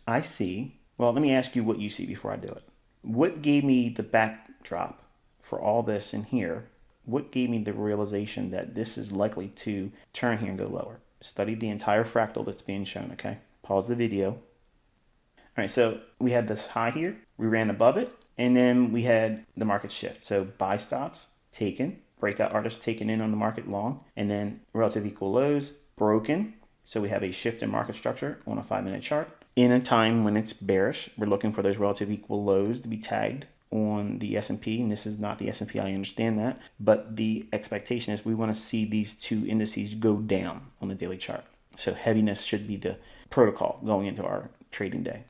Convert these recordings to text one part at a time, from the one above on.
I see, well, let me ask you what you see before I do it. What gave me the backdrop for all this in here? What gave me the realization that this is likely to turn here and go lower? Study the entire fractal that's being shown, okay? Pause the video. All right, so we had this high here. We ran above it, and then we had the market shift. So buy stops taken, breakout artists taken in on the market long, and then relative equal lows broken. So we have a shift in market structure on a 5-minute chart. In a time when it's bearish, we're looking for those relative equal lows to be tagged on the S&P, and this is not the S&P, I understand that, but the expectation is we want to see these two indices go down on the daily chart. So heaviness should be the protocol going into our trading day.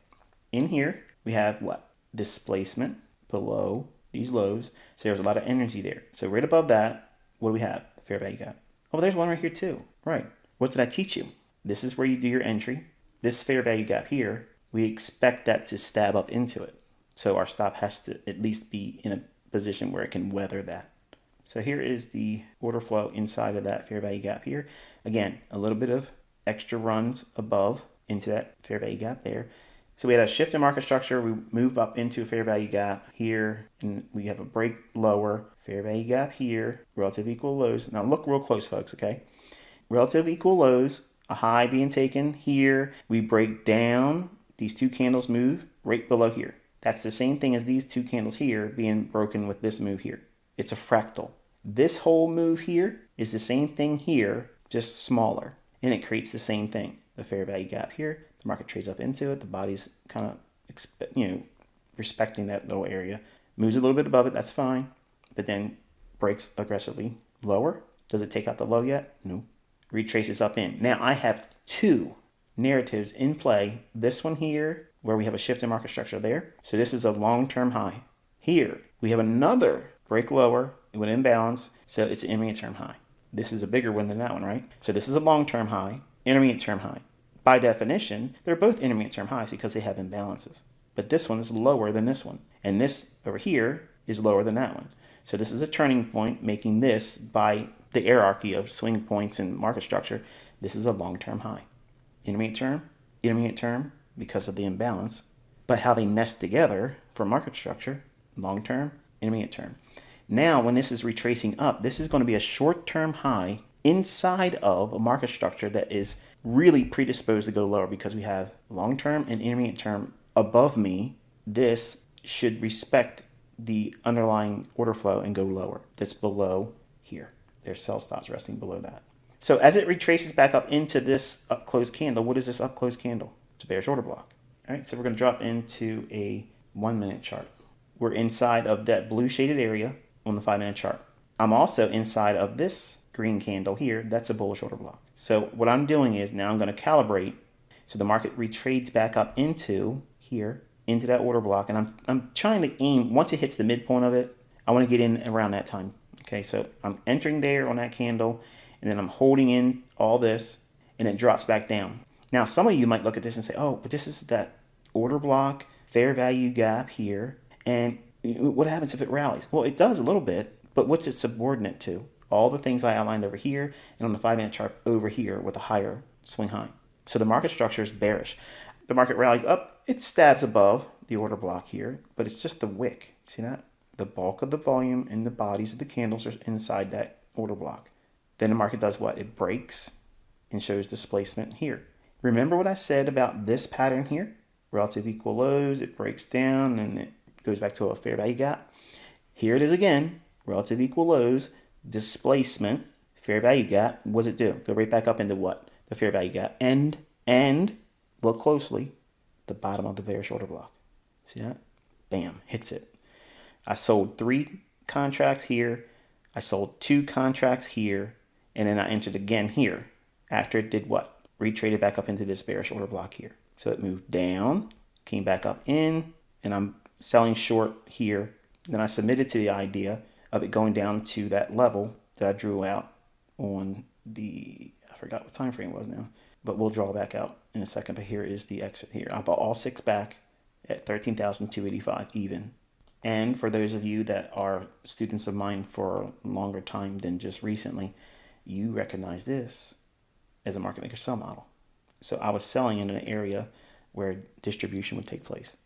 In here, we have what? Displacement below these lows. So there's a lot of energy there. So right above that, what do we have? Fair value gap. Oh, there's one right here too. Right. What did I teach you? This is where you do your entry. This fair value gap here, we expect that to stab up into it. So our stop has to at least be in a position where it can weather that. So here is the order flow inside of that fair value gap here. Again, a little bit of extra runs above into that fair value gap there. So we had a shift in market structure. We move up into a fair value gap here, and we have a break lower, fair value gap here, relative equal lows. Now look real close, folks, okay? Relative equal lows, a high being taken here. We break down. These two candles move right below here. That's the same thing as these two candles here being broken with this move here. It's a fractal. This whole move here is the same thing here, just smaller. And it creates the same thing. The fair value gap here, the market trades up into it. The body's kind of, respecting that little area. Moves a little bit above it, that's fine. But then breaks aggressively lower. Does it take out the low yet? No. Retraces up in. Now I have two narratives in play. This one here, where we have a shift in market structure there. So this is a long-term high. Here, we have another break lower with imbalance. So it's an intermediate term high. This is a bigger one than that one, right? So this is a long-term high, intermediate term high. By definition, they're both intermediate term highs because they have imbalances. But this one is lower than this one. And this over here is lower than that one. So this is a turning point, making this, by the hierarchy of swing points and market structure, this is a long-term high. Intermediate term, because of the imbalance. But how they nest together for market structure, long-term, intermediate term. Now, when this is retracing up, this is going to be a short-term high inside of a market structure that is really predisposed to go lower because we have long-term and intermediate term above me. This should respect the underlying order flow and go lower. That's below here. There's sell stops resting below that. So as it retraces back up into this up close candle, what is this up close candle? It's a bearish order block. All right, so we're going to drop into a 1-minute chart. We're inside of that blue shaded area on the 5-minute chart. I'm also inside of this green candle here. That's a bullish order block. So what I'm doing is now I'm going to calibrate. So the market retrades back up into here, into that order block. And I'm trying to aim, once it hits the midpoint of it, I want to get in around that time. Okay, so I'm entering there on that candle, and then I'm holding in all this, and it drops back down. Now, some of you might look at this and say, oh, but this is that order block, fair value gap here, and what happens if it rallies? Well, it does a little bit, but what's it subordinate to? All the things I outlined over here, and on the 5-minute chart over here with a higher swing high. So the market structure is bearish. The market rallies up, it stabs above the order block here, but it's just the wick. See that? The bulk of the volume and the bodies of the candles are inside that order block. Then the market does what? It breaks and shows displacement here. Remember what I said about this pattern here? Relative equal lows, it breaks down and it goes back to a fair value gap. Here it is again, relative equal lows, displacement, fair value gap. What does it do? Go right back up into what? The fair value gap. And look closely, the bottom of the bearish order block. See that? Bam, hits it. I sold 3 contracts here. I sold 2 contracts here. And then I entered again here. After it did what? Retraded back up into this bearish order block here. So it moved down, came back up in, and I'm selling short here. Then I submitted to the idea of it going down to that level that I drew out on the, I forgot what time frame it was now, but we'll draw back out in a second. But here is the exit here. I bought all 6 back at 13,285 even. And for those of you that are students of mine for a longer time than just recently, you recognize this as a market maker sell model. So I was selling in an area where distribution would take place.